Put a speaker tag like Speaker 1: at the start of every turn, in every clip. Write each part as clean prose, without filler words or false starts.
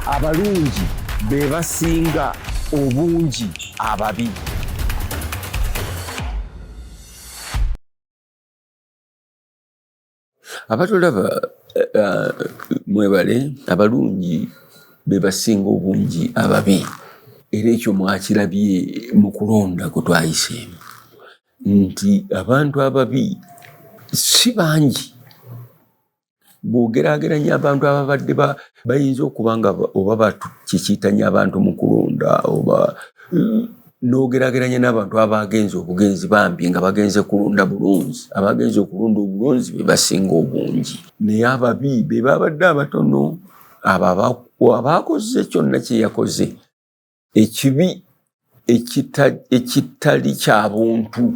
Speaker 1: abalungi be basinga obungi ababi. Abatulaba mwebale, abalungi be basinga obungi ababi. Era ekyo mwakirabye mu kulonda kwe twayiseemu nti abantu ababi si bangi. Bw'ogeraageranya abantu ababadde bayinza okuba nga oba bakikiitanya abantu mu kulonda oba n'ogeraageranya n'abantu abagenze obugenzi bambi nga bagenze kulonda bulunzi. Abagenze okulonda obulunzi be basinga obungi. Naye ababi be babadde abatono, abakoze kyonna kye yakoze. Ekibi ekitali kya buntu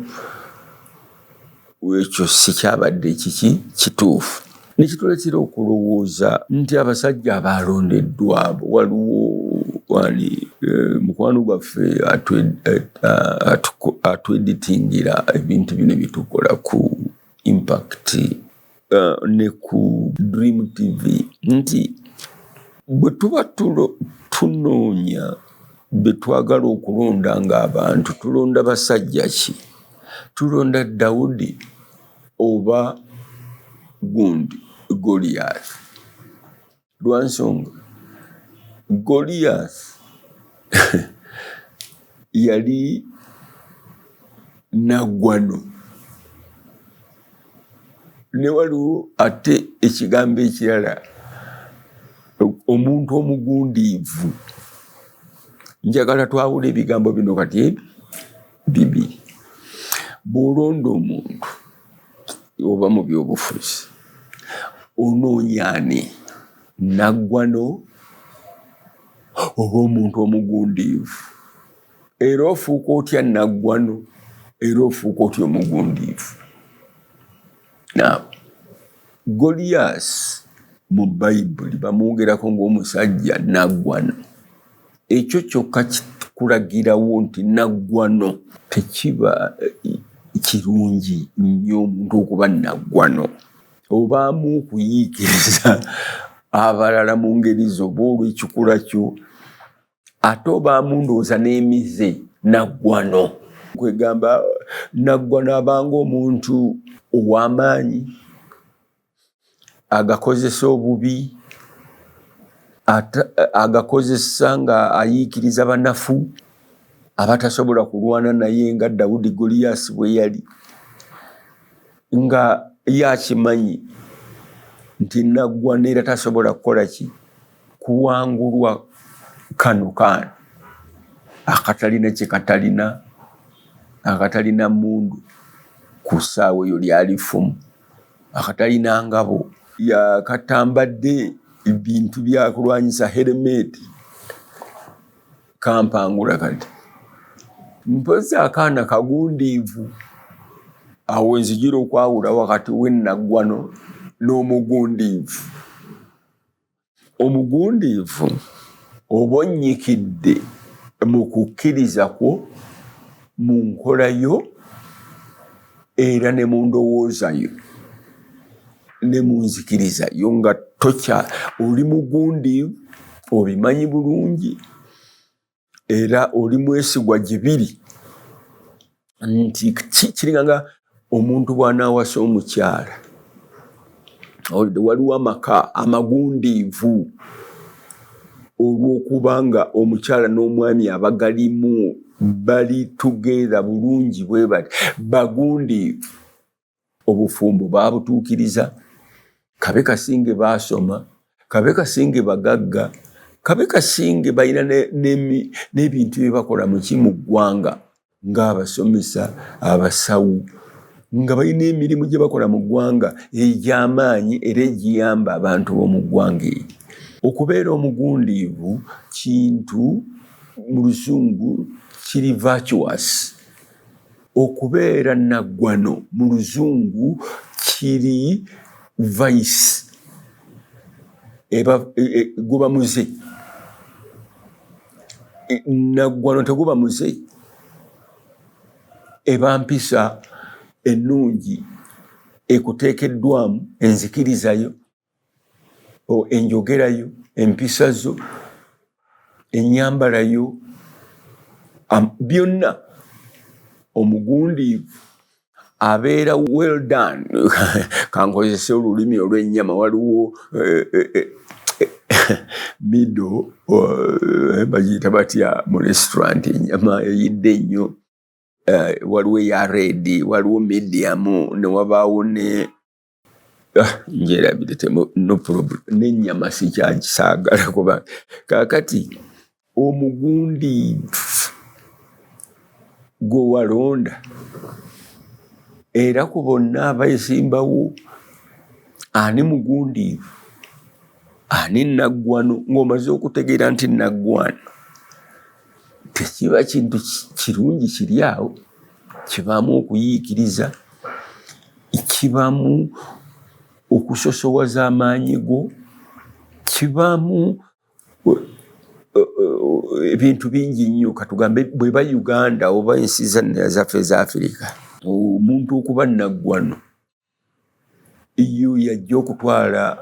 Speaker 1: ekyo si kyabadde kituufu. Nekituleetera okulowooza nti abasajja abalondeddwa waliwo mukwano gwaffe atweditingira ebintu bino bitukola ku Impact ne ku Dream TV nti bwe tuba tunoonya be twagala okulonda ng'abantu tulonda basajja ki? Tulonda Dawudi oba gundi Goliath? Lwansonga Goliath yali naggwano. Ne waliwo ate ekigambo ekirala, omuntu omugundiivu. Njagala twawula ebigambo bino kati bibiri. Bw'olonda omuntu oba mu byobufuzi onoonya ani? Naggwano oba omuntu omugundiivu? Era ofuuka otya naggwano era ofuuka otya omugundiivu? Goliath mu Bayibuli bamwogerako ng'omusajja naggwano. Ekyo kyokka kikulagirawo nti naggwano tekiba kirungi nnyo omuntu okuba naggwano. Obaamu okuyiikiriza abalala mu ngeri zo oba olw'ekikula kyo, ate obaamu ndowooza n'emize naggwano. Kwegamba naggwano abanga omuntu ow'amaanyi, agakozesa obubi, agakozesa nga ayiikiriza banafu abatasobola kulwana naye nga Dawudi Goliath bwe yali, nga yakimanyi nti naggwano era tasobola kukola ki? Kuwangulwa kano kaana akatalina kye katalina, akatalina mmundu ku ssaawa eyo lyali ffumu, akatalina ngabo, yakatambadde ebintu byakulwanyisa helmet, kampangula kati. Mpozi akaana kagundiivu. Awo nzijira okwawula wakati w'ennaggwano n'omugundiivu. Omugundiivu oba onnyikidde mu kukkiriza kwo, mu nkola yo era ne mu ndowooza yo ne mu nzikiriza yo, nga oli mugundiivu, obimanyi bulungi era oli mwesigwa gibiri. Nti kiringa nga omuntu bw'anaawasa omukyala, waliwo amaka amagundiivu olw'okuba nga omukyala n'omwami abagalimu bali together bulungi bwe bati bagundiivu. Obufumbo baabutuukiriza, kabe kasinge baasoma, kabe kasinge bagagga, kabe kasinge balina n'ebintu bye bakola mu ggwanga ng'abasomesa, abasawo, nga balina emirimu gye bakola mu ggwanga egy'amaanyi era egiyamba abantu b'omu ggwanga eri. Okubeera omugundiivu kintu mu Luzungu kiri virtuous. Okubeera naggwano mu Luzungu kiri vice. Guba muze. Naggwano teguba muze. Eba mpisa ennungi ekuteekeddwamu enzikirizayo, enjogerayo, empisa zo, ennyambala yo byonna omugundiivu abeera well done. Kankozese olulimi olw'ennyama waliwo middle bagiyita batya mu restaurant ennyama eyidde ennyo waliwo eya red waliwo medium ne wabaawo ne njerabire no problem n'ennyama sikyagisaagala kuba kaakati omugundiivu gwe walonda era ku bonna abeesimbawo ani mugundiivu ani naggwano ng'omaze okutegeera nti naggwano tekiba kintu kirungi kiri awo kibaamu okuyiikiriza kibaamu okusosowaza amaanyi go kibaamu ebintu bingi nnyo katugambe bweba Uganda oba ensi zaffe eza Africa omuntu okuba naggwano iyo yajja okutwala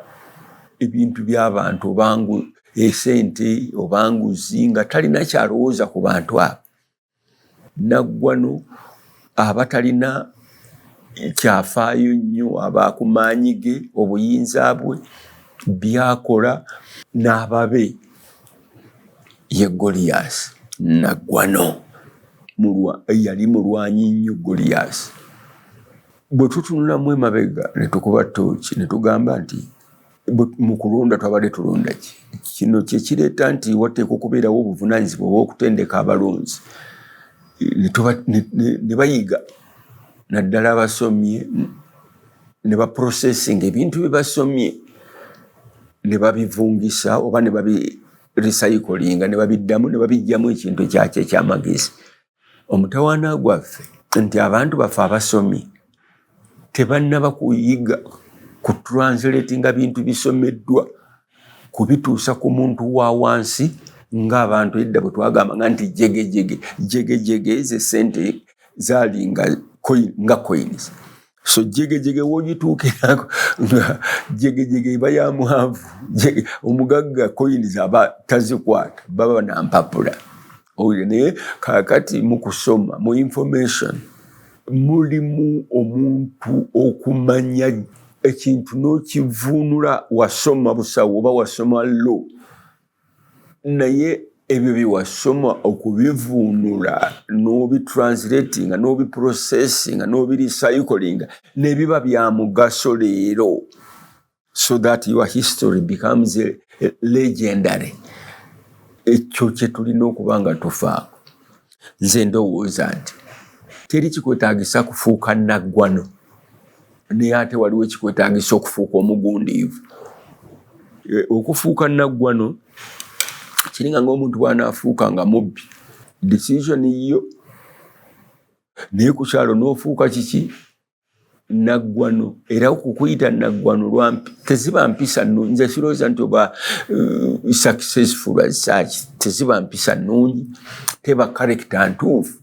Speaker 1: ebintu by'abantu obangu esente obanguzi nga talina kyalowooza ku bantu abo naggwano aba talina kyafaayo nnyo aba ku maanyi ge obuyinza bwe byakola n'ababe ye Goliath naggwano yali mulwanyi nnyo Goliath. Bwe tutunulamu emabega ne tukuba ttooki ne tugamba nti mu kulonda twabadde tulonda ki kino kye kireeta nti wateeka okubeerawo obuvunaanyizibwa obw'okutendeka abalonzi ne bayiga naddala abasomye ne baprocessing ebintu bye basomye ne babivungisa oba ne babirecyclinga ne babiddamu ne babijjamu ekintu kyakyo ekyamagezi. Omutawaana gwaffe nti abantu baffe abasomye tebannaba kuyiga kutranslatinga bintu bisomeddwa kubituusa ku muntu wa wansi ng'abantu edda bwe twagambanga nti jegejege ze sente zaali nga coins. So jegejege wogituukirako nga jegejege eba ya mwavu omugagga coins aba tazikwata baba nampapula. Naye kaakati mu kusoma mu information mulimu omuntu okumanya ekintu n'okivuunula wasoma busawo oba wasoma law naye ebyo bye wasoma okubivuunula n'obitranslatinga n'obiprocessinga n'obirecyclinga ne biba bya mugaso leero so that your history becomes legendary. Ekyo kye tulina okuba nga tufaako. Nze ndowooza nti teri kikwetaagisa kufuuka naggwano naye ate waliwo ekikwetaagisa okufuuka omugundiivu. Okufuuka naggwano kiringa ng'omuntu bw'anaafuuka nga mubbi decision yo naye ku kyalo n'ofuuka kiki naggwano era okukuyita naggwano teziba mpisa nnungi. Nze sirowooza nti oba successful as such teziba mpisa nnungi teba character ntuufu.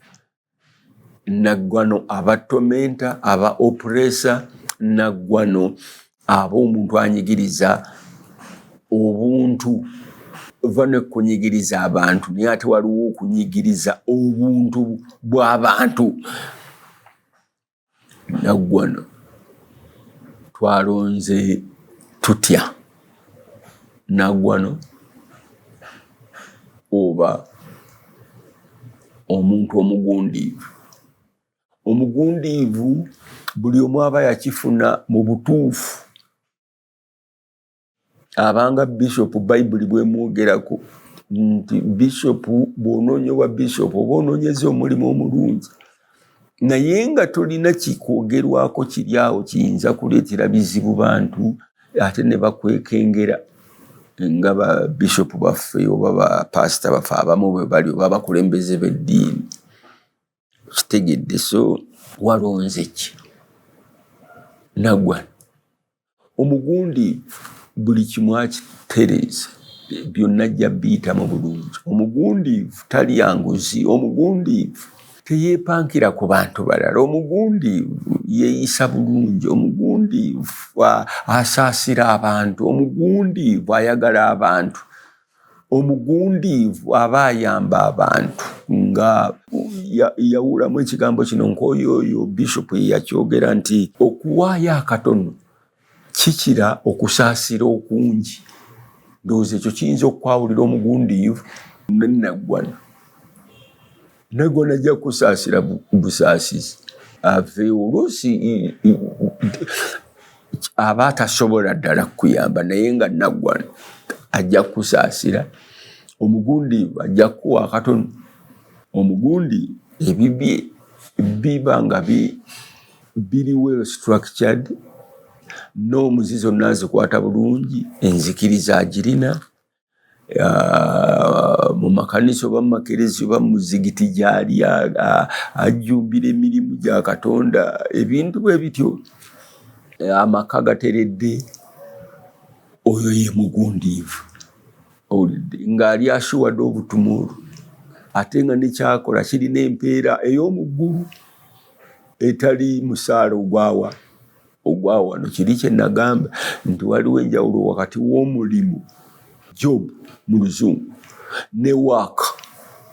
Speaker 1: Naggwano aba tormenta aba oppressor naggwano aba omuntu anyigiriza obuntu vane kunyigiriza abantu naye ate waliwo okunyigiriza obuntu bw'abantu. Naggwano twalonze tutya naggwano oba omuntu omugundiivu. Omugundiivu buli omu aba yakifuna mu butuufu. Abanga Bishop Bible bwemwogerako nti Bishop bw'onoonya wa Bishop oba onoonyeza omulimu omulungi naye nga tolina kikwogerwako kiri awo kiyinza kuleetera bizibu bantu ate ne bakwekengera nga ba Bishop baffe oba ba pastor baffe abamu bwe bali oba abakulembeze b'eddiini kitegedde. So walonze ki naggwano omugundiivu buli kimu akitereeza byonna ajja biyita mu bulungi. Omugundiivu talya nguzi. Omugundiivu teyeepankira ku bantu balala. Omugundiivu yeeyisa bulungi. Omugundiivu asaasira abantu. Omugundiivu ayagala abantu. omugundiivu aba ayamba abantu nga yawulamu ekigambo kino nk'oyo Bishop yakyogera nti okuwaayo akatono kikira okusaasira okungi. Ndowooza ekyo kiyinza okwawulira omugundiivu n'ennaggwano. Naggwano ajja kusaasira busaasizi. Ave oluusi aba atasobola ddala kuyamba naye nga naggwano ajja kusaasira. Omugundiivu ajja kuwa akatono. Omugundi ebibye biba nga biri well structured, n'omuzizo nazikwata bulungi, enzikiriza agirina, mu makanisa oba mu makerezi oba mu muzigiti gy'ali ajjumbira emirimu gya Katonda, ebintu bwe bityo, amaka gateredde, oyo ye mugundiivu. Ng'ali ashuwadde obutumuulu ate nga nekyakola kirina empeera ey'omu ggulu etali musaala ogwa wano. Kiri kye nagamba nti waliwo enjawulo wakati w'omulimu job mu Luzungu ne work.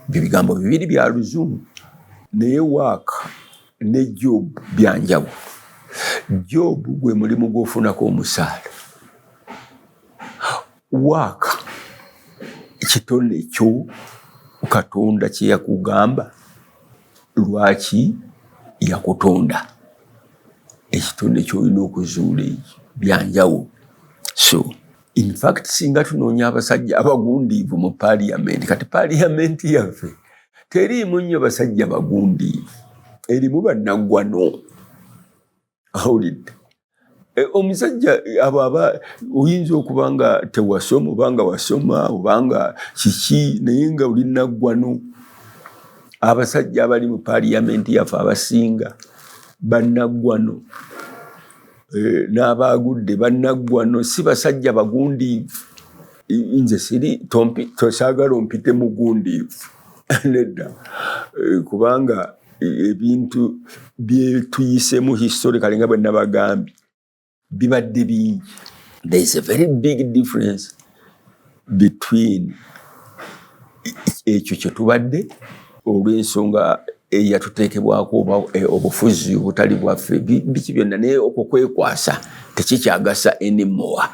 Speaker 1: Bigambo bibiri bya Luzungu naye work ne job byanjawulo. Job gwe mulimu gw'ofunako omusaala. Work kitone kyo Katonda kye yakugamba lwaki yakutonda. Ekitone ky'olina okuzuula ekyo byanjawulo. So in fact singa tunoonya abasajja abagundiivu mu parliament, kati parliament yaffe teriimu nnyo basajja bagundiivu, erimu bannaggwano. Awulidde? Omusajja aba oyinza okuba nga tewasoma oba nga wasoma oba nga kiki naye nga oli naggwano. Abasajja abali mu parliament yaffe abasinga bannaggwano, n'abaagudde bannaggwano, si basajja bagundiivu. Nze tosaagala ompite mugundiivu nedda, kubanga ebintu bye tuyisemu historically nga bwe nabagambye bibadde bingi. There is a very big difference between ekyo kye tubadde olw'ensonga eyatuteekebwako obufuzi obutali bwaffe, biki byonna, naye okwo kwekwasa tekikyagasa anymore.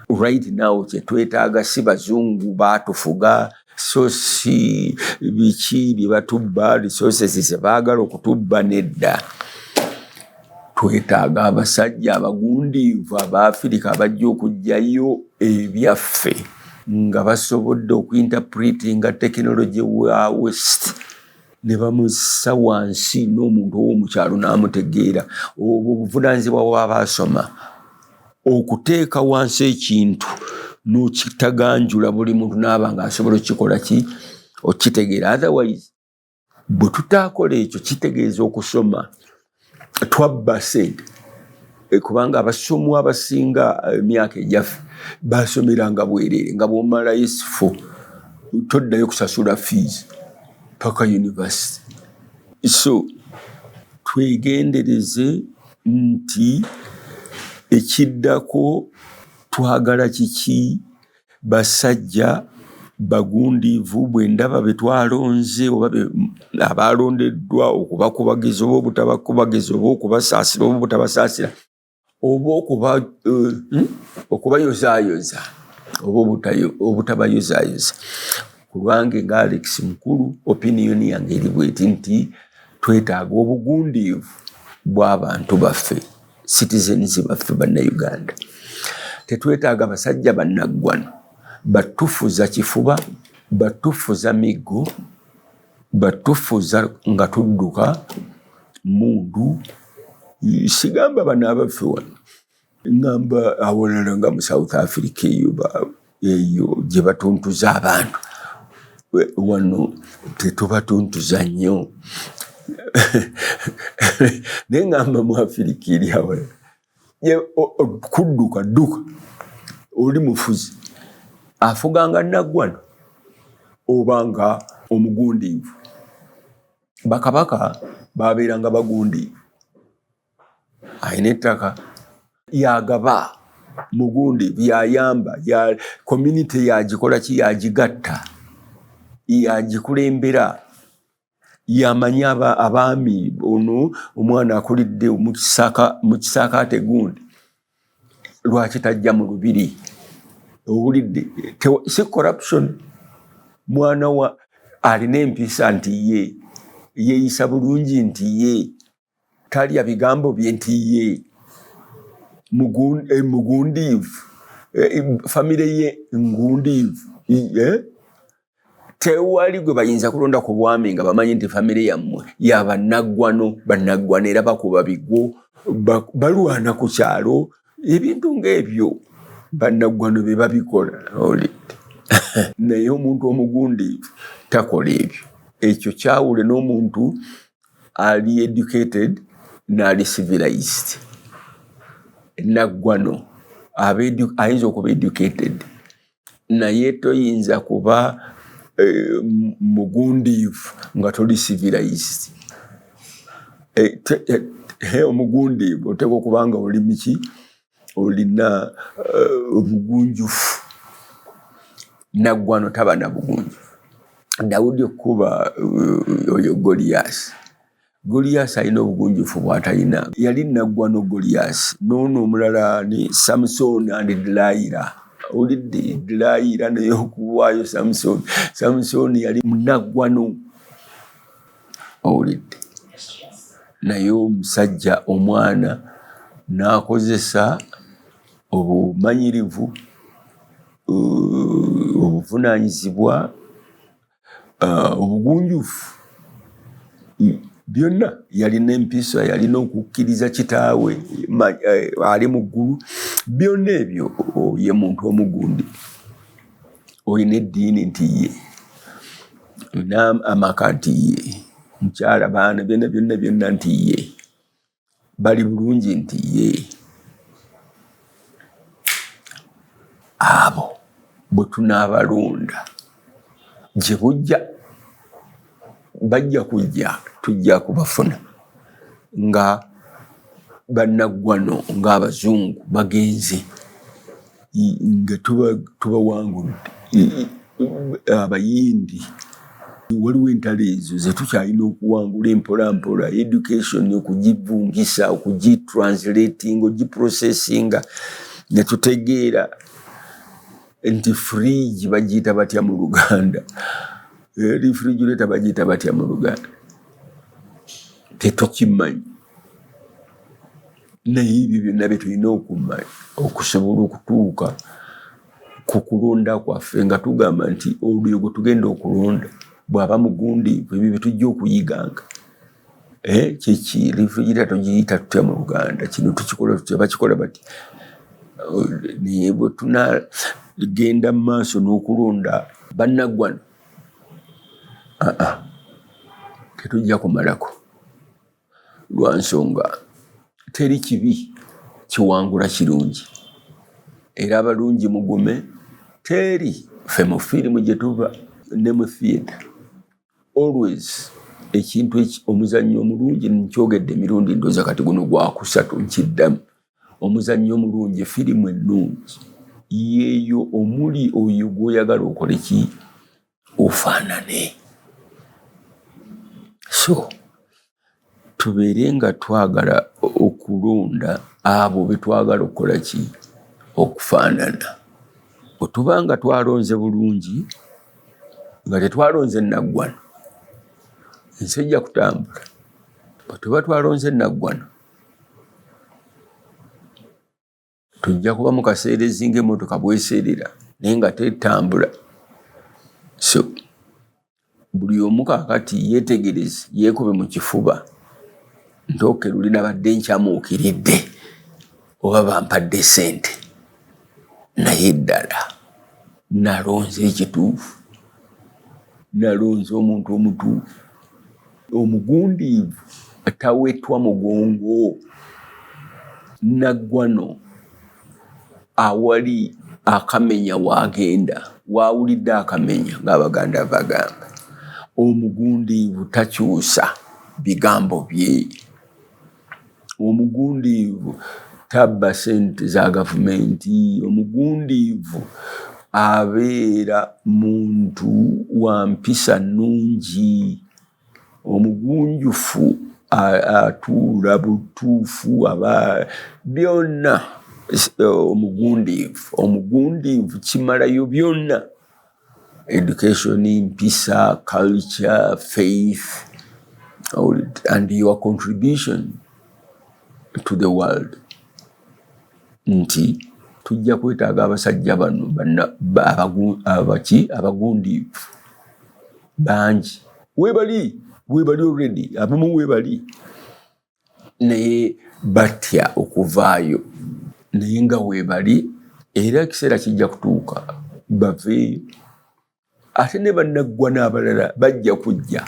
Speaker 1: Right now kye twetaaga si bazungu baatufuga, so si biki bye batubba, resources ze baagala okutubba, nedda. Twetaaga abasajja abagundiivu Abafirika abajja okuggyayo ebyaffe nga basobodde okuinterpretinga technology wa West ne bamussa wansi n'omuntu ow'omukyalo n'amutegeera. Obwo buvunaanyizibwa bw'abaasoma, okuteeka wansi ekintu n'okitaganjula buli muntu n'aba ng'asobola okukikola okitegeera. Otherwise bwe tutaakola ekyo kitegeeza okusoma twabba ssente, kubanga abasomwa abasinga emyaka egyaffe baasomeranga bwereere, nga bw'omala yesu toddayo kusasula fees paka university. So twegendereze nti ekiddako twagala kiki, basajja bagundiivu. Bwe ndaba be twalonze oba abalondeddwa okubakubagiza oba obutabakubagiza oba okubasaasira oba obutabasaasira oba okubayozaayoza oba obutabayozaayoza, ku lwange nga Alex mukulu, opinion yange eri bweti nti twetaaga obugundiivu bw'abantu baffe, citizens baffe Bannayuganda. Tetwetaaga basajja bannaggwano batufuza kifuba, batufuza miggo, batufuza nga tudduka mundu. Sigamba bano abaffe wano, ngamba awolala nga mu South Africa eyo gye batuntuza abantu. Wano tetubatuntuza nnyo. Naye ngamba mu Afirika eri awolala kudduka oli mufuzi afuganga naggwano obanga omugundiivu. Bakabaka babeeranga bagundiivu. Ayina ettaka yagaba mugundi yayamba ya community yagikola ki yagigatta yagikulembera yamanya abaami ono omwana akulidde mu kisakaate gundi lwaki tajja mu lubiri owulidde si corruption mwana wa alina empisa nti ye yeeyisa bulungi nti ye talya bigambo bye nti ye mugundiivu famire ye ngundiivu tewali gwe bayinza kulonda ku bwami nga bamanyi nti famire yammwe yabanaggwano bannaggwano era bakuba bigwo balwana ku kyalo ebintu ng'ebyo bannaggwano be babikola naye omuntu omugundiivu takola ebyo ekyo kyawule n'omuntu ali educated n'ali civilized naggwano ayinza okuba educated naye toyinza kuba mugundiivu nga toli civilized omugundiivu oteekwa okuba nga oli miki olina obugunjufu naggwano taba na bugunjufu Dawudi okuba oyo Goliath alina obugunjufu bw'atalina yali naggwano Goliath n'ono omulala ni Samson and Delilah olidde Delilah naye okuwaayo Samson yali munaggwano olidde naye omusajja omwana n'akozesa obumanyirivu obuvunaanyizibwa obugunjufu byonna yalina empisa yalina okukkiriza kitaawe ali mu ggulu byonna ebyo ye muntu omugundi olina eddiini nti ye olina amaka nti ye mukyala baana byonna nti ye bali bulungi nti ye abo bwe tunaabalonda gye bajja kujja tujja kubafuna nga bannaggwano ng'abazungu bagenze nga tubawangudde abayindi waliwo entalo ezo ze tukyalina okuwangula empolampola education okugivungisa okugitranslating ogiprocessinga ne tutegeera nti fridge bagiyita batya mu Luganda refrigerator bagiyita batya mu Luganda tetukimanyi naye ebyo byonna bye tulina okumanya okusobola okutuuka ku kulonda kwaffe nga tugamba nti olwo gwe tugenda okulonda bw'aba mugundiivu ebyo bye tujja okuyiganga kyeki refrigerator tugiyita tutya mu Luganda kino tukikola tutya bakikola bati naye bwe tunagenda mu maaso n'okulonda bannaggwano tetujja kumalako lwa nsonga teri kibi kiwangula kirungi era abalungi mugume teri ffe mu firimu gye tuba ne mu theatre always ekintu omuzannyo omulungi nkyogedde emirundi ndooza kati guno gwakusatu nkiddamu omuzannyo omulungi firimu ennungi yeeyo omuli oyo gw'oyagala okole ki ofaanane so tubeere nga twagala okulonda abo be twagala okukola ki okufaanana bwe tuba nga twalonze bulungi nga tetwalonze naggwano ensi ejja kutambula bwe tuba twalonze naggwano tujja kuba mu kaseera ezinga emmotoka bweseerera naye nga tetambula so buli omu kaakati yeetegereze yeekube mu kifuba ntooke luli nabadde nkyamuukiridde oba bampadde ssente naye ddala nalonze ekituufu nalonze omuntu omutuufu omugundiivu tawetwa mugongo naggwano awali akamenya waagenda waawulidde akamenya ng'Abaganda bagamba omugundiivu takyusa bigambo bye omugundiivu tabba sente za gavumenti. Omugundiivu abeera muntu wa mpisa nnungi. Omugunjufu atuula butuufu aba byonna. Omugundiivu kimalayo byonna. Education, mpisa, culture, faith, and your contribution to the world. Nti tujja kwetaaga abasajja bano abagundiivu bangi. Weebali already, abamu weebali. Naye batya okuvaayo. Naye nga weebali era ekiseera kijja kutuuka baveeyo. Ate ne bannaggwana abalala bajja kujja.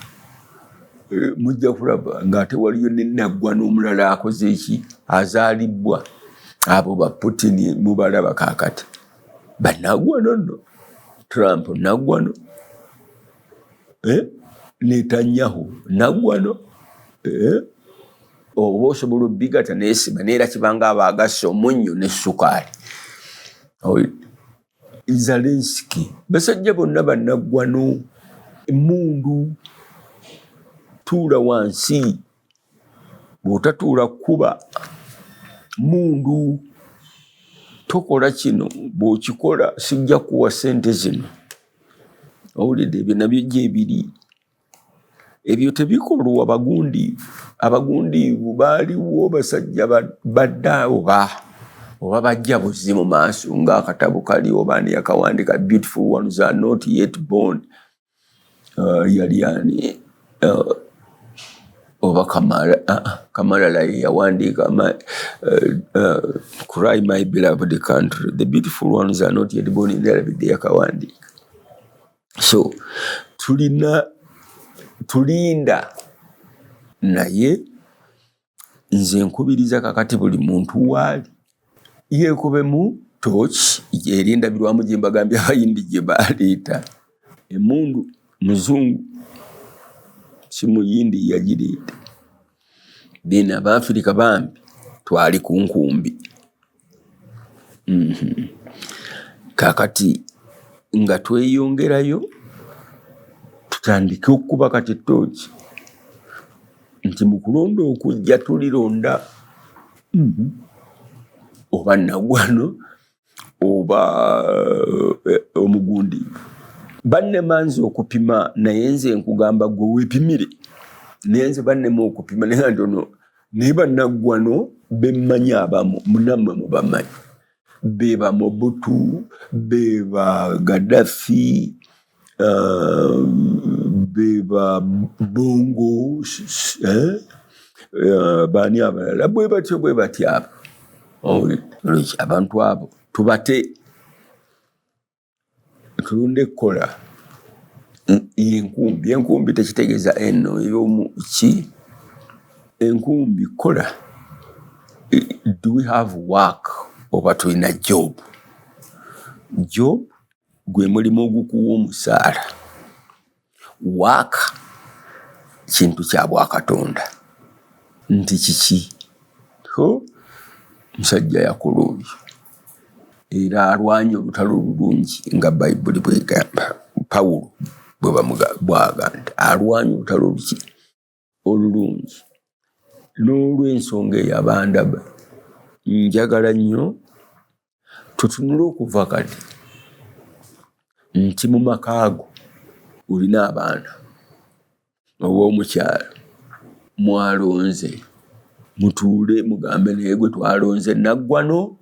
Speaker 1: Mujja kulaba ng'ate waliyo ne naggwana omulala akoze eki, azaalibwa. Abo ba Putin mubalaba kaakati. Bannaggwano nno. Trump naggwano. Netanyahu naggwano. Oba osobola obbigata neesiba neera kibanga abaagasse omunnyo ne ssukaali. Zelensky basajja bonna bannaggwano. Emmundu tuula wansi, bw'otatuula kuba mundu tokola kino, bw'okikola sijja kuwa ssente zino. Owulidde ebyo nabyo gyebiri. Ebyo tebikolwa abagundiivu baaliwo basajja badda oba bajja buzzi mu maaso ng'akatabo kali oba ani yakawandika Beautiful Ones Are Not Yet Born. Yali ani oba Kamala yawandiika Cry My Beloved Country. The Beautiful Ones Are Not Yet Born ndalabidde yakawandiika. So tulinda naye nze nkubiriza kakati buli muntu waali yeekube mu tooki erindabirwamu gye mbagambye abayindi gye baaleeta. Emmundu muzungu si muyindi yagireeta. Then Abafirika bambi twali ku nkumbi. Kakati nga tweyongerayo tutandike okuba kati ettooki nti mu kulonda okujja tulironda oba naggwano oba omugundiivu. Bannemanze okupima naye nze nkugamba gwe weepimire. Naye nze bannema okupima naye ntono. Naye bannaggwano bemmanyi abamu munammwe mubamanyi. Beba Mobutu, beba Gaddafi, beba Bongo, baani abalala bwe batyo abo. Abantu abo tubate tulunde ekkola enkumbi tekitegeeza eno ey'omu ki. Enkumbi kola. Do we have work oba tulina job? Job gwe mulimu ogukuwa omusaala. Work kintu kya Bwakatonda. Nti kiki? Musajja yakola oyo era alwanye olutalo olulungi nga Bayibuli bwegamba. Pawulo bw'aga nti alwanye olutalo olulungi. N'olw'ensonga eyabandaba njagala nnyo tutunule okuva kati nti mu makaago olina abaana ow'omukyalo mwalonze mutuule mugambe naye gwe twalonze naggwano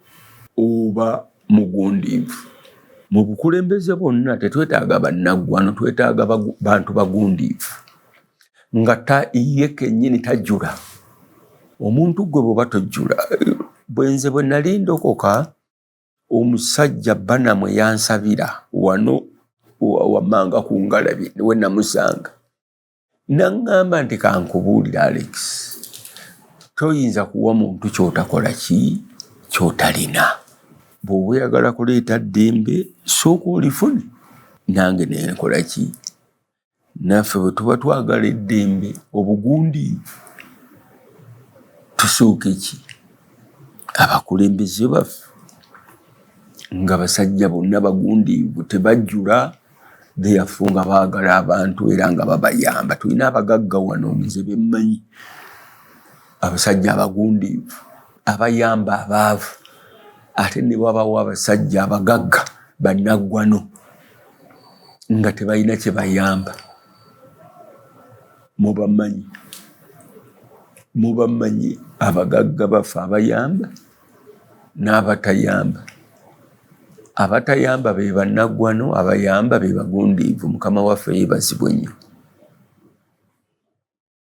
Speaker 1: oba mugundiivu. Mu bukulembeze bwonna tetwetaaga bannaggwano, twetaaga bantu bagundiivu. Nga ye kennyini tajjula. Omuntu gwe bw'oba tojjula. Bwenze bwe nali ndokoka omusajja Banamwe yansabira wano wammanga ku Ngalabi we namusanga. Naŋŋamba nti kankubuulira Alex, toyinza kuwa muntu ky'otakola ky'otalina. Bw'oba oyagala kuleeta ddembe sooka olifune. Nange ne nkola ki? Naffe bwe tuba twagala eddembe obugundiivu tusooke ki? abakulembeze baffe nga basajja bonna bagundiivu tebajjula therefore nga baagala abantu era nga babayamba. Tulina abagagga wano nze bemmanyi abasajja abagundiivu abayamba abaavu ate ne wabawo abasajja abagagga bannaggwano nga tebalina kye bayamba. Mubamanyi abagagga baffe abayamba n'abatayamba. Abatayamba be bannaggwano, abayamba be bagundiivu. Mukama waffe yeebazibwe nnyo.